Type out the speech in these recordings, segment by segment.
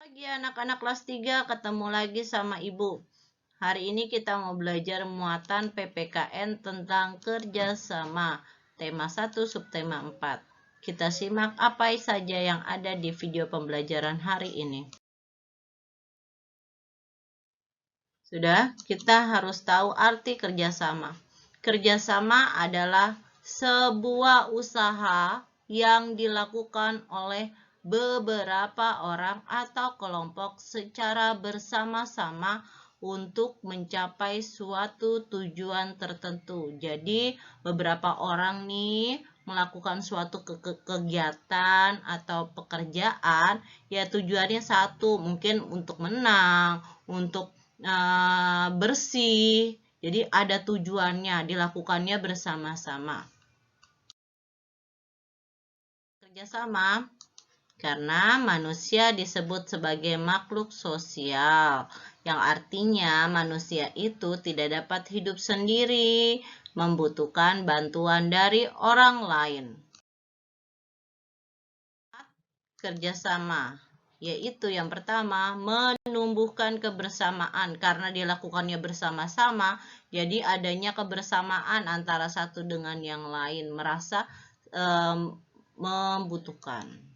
Pagi anak-anak kelas 3 ketemu lagi sama Ibu. Hari ini kita mau belajar muatan PPKN tentang kerjasama. Tema 1, subtema 4. Kita simak apa saja yang ada di video pembelajaran hari ini. Sudah, kita harus tahu arti kerjasama. Kerjasama adalah sebuah usaha yang dilakukan oleh beberapa orang atau kelompok secara bersama-sama untuk mencapai suatu tujuan tertentu. Jadi, beberapa orang nih melakukan suatu kegiatan atau pekerjaan, ya tujuannya satu, mungkin untuk menang, untuk bersih. Jadi ada tujuannya, dilakukannya bersama-sama. Kerjasama karena manusia disebut sebagai makhluk sosial, yang artinya manusia itu tidak dapat hidup sendiri, membutuhkan bantuan dari orang lain. Kerjasama, yaitu yang pertama, menumbuhkan kebersamaan. Karena dilakukannya bersama-sama, jadi adanya kebersamaan antara satu dengan yang lain, merasa membutuhkan.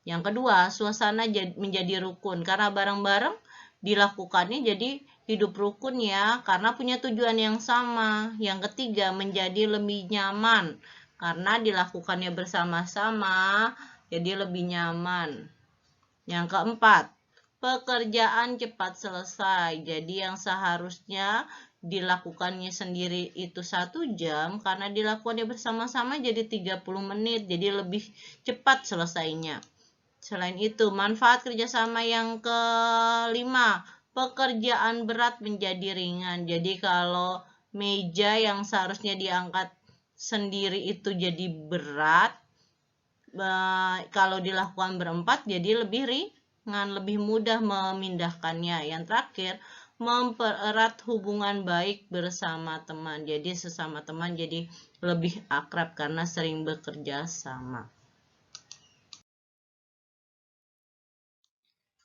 Yang kedua, suasana menjadi rukun. Karena bareng-bareng dilakukannya jadi hidup rukun ya, karena punya tujuan yang sama. Yang ketiga, menjadi lebih nyaman. Karena dilakukannya bersama-sama, jadi lebih nyaman. Yang keempat, pekerjaan cepat selesai. Jadi yang seharusnya dilakukannya sendiri itu 1 jam, karena dilakukannya bersama-sama jadi 30 menit. Jadi lebih cepat selesainya. Selain itu, manfaat kerjasama yang kelima, pekerjaan berat menjadi ringan. Jadi kalau meja yang seharusnya diangkat sendiri itu jadi berat, kalau dilakukan berempat jadi lebih ringan, lebih mudah memindahkannya. Yang terakhir, mempererat hubungan baik bersama teman. Jadi sesama teman jadi lebih akrab karena sering bekerja sama.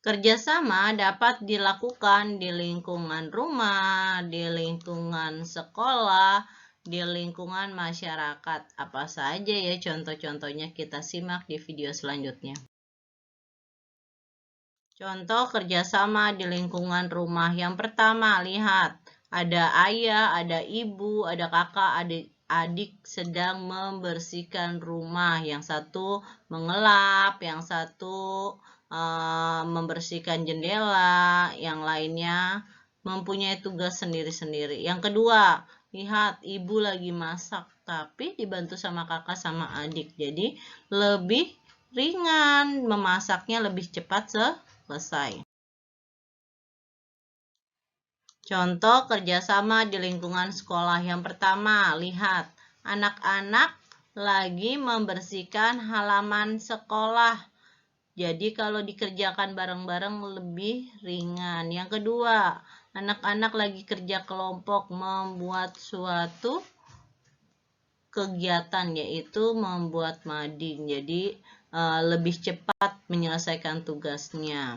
Kerjasama dapat dilakukan di lingkungan rumah, di lingkungan sekolah, di lingkungan masyarakat. Apa saja ya contoh-contohnya, kita simak di video selanjutnya. Contoh kerjasama di lingkungan rumah. Yang pertama, lihat. Ada ayah, ada ibu, ada kakak, adik sedang membersihkan rumah. Yang satu mengelap, yang satu membersihkan jendela, yang lainnya mempunyai tugas sendiri-sendiri. Yang kedua, lihat ibu lagi masak, tapi dibantu sama kakak sama adik. Jadi lebih ringan, memasaknya lebih cepat selesai. Contoh kerjasama di lingkungan sekolah. Yang pertama, lihat anak-anak lagi membersihkan halaman sekolah. Jadi kalau dikerjakan bareng-bareng lebih ringan. Yang kedua, anak-anak lagi kerja kelompok membuat suatu kegiatan, yaitu membuat mading. Jadi lebih cepat menyelesaikan tugasnya.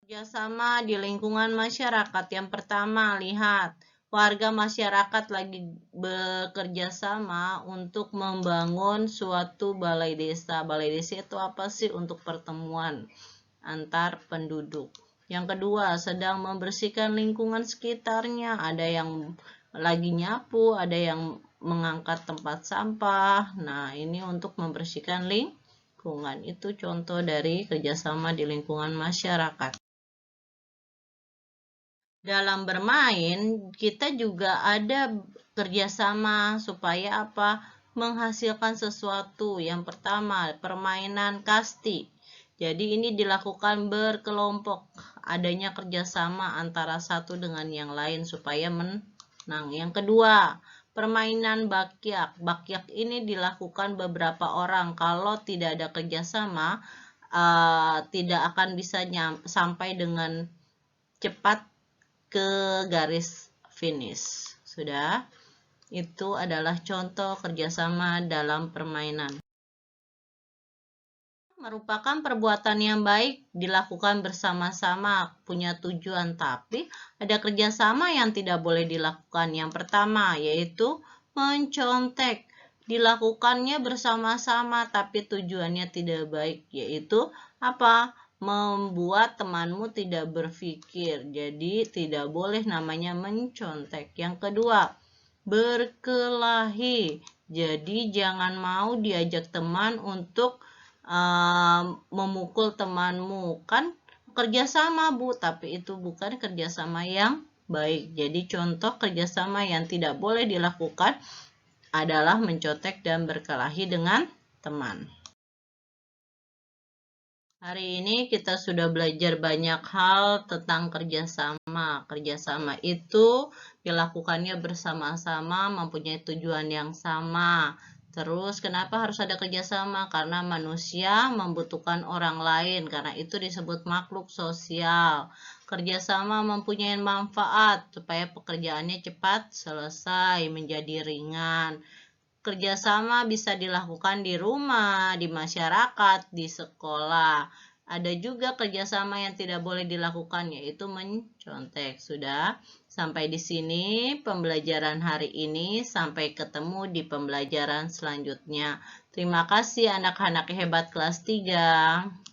Kerjasama di lingkungan masyarakat. Yang pertama, lihat warga masyarakat lagi bekerja sama untuk membangun suatu balai desa. Balai desa itu apa sih? Untuk pertemuan antar penduduk. Yang kedua, sedang membersihkan lingkungan sekitarnya. Ada yang lagi nyapu, ada yang mengangkat tempat sampah. Nah, ini untuk membersihkan lingkungan. Itu contoh dari kerjasama di lingkungan masyarakat. Dalam bermain, kita juga ada kerjasama supaya apa? Menghasilkan sesuatu. Yang pertama, permainan kasti. Jadi ini dilakukan berkelompok. Adanya kerjasama antara satu dengan yang lain supaya menang. Yang kedua, permainan bakyak. Bakyak ini dilakukan beberapa orang. Kalau tidak ada kerjasama, tidak akan bisa sampai dengan cepat ke garis finish. Sudah, itu adalah contoh kerjasama dalam permainan. Merupakan perbuatan yang baik dilakukan bersama-sama, punya tujuan, tapi ada kerjasama yang tidak boleh dilakukan. Yang pertama yaitu mencontek. Dilakukannya bersama-sama tapi tujuannya tidak baik, yaitu apa? Membuat temanmu tidak berpikir. Jadi tidak boleh namanya mencontek. Yang kedua, berkelahi. Jadi jangan mau diajak teman untuk memukul temanmu, kan kerjasama Bu, tapi itu bukan kerjasama yang baik. Jadi contoh kerjasama yang tidak boleh dilakukan adalah mencontek dan berkelahi dengan teman. Hari ini kita sudah belajar banyak hal tentang kerjasama. Kerjasama itu dilakukannya bersama-sama, mempunyai tujuan yang sama. Terus kenapa harus ada kerjasama? Karena manusia membutuhkan orang lain, karena itu disebut makhluk sosial. Kerjasama mempunyai manfaat supaya pekerjaannya cepat selesai, menjadi ringan. Kerjasama bisa dilakukan di rumah, di masyarakat, di sekolah. Ada juga kerjasama yang tidak boleh dilakukan, yaitu mencontek. Sudah sampai di sini pembelajaran hari ini. Sampai ketemu di pembelajaran selanjutnya. Terima kasih anak-anak hebat kelas 3.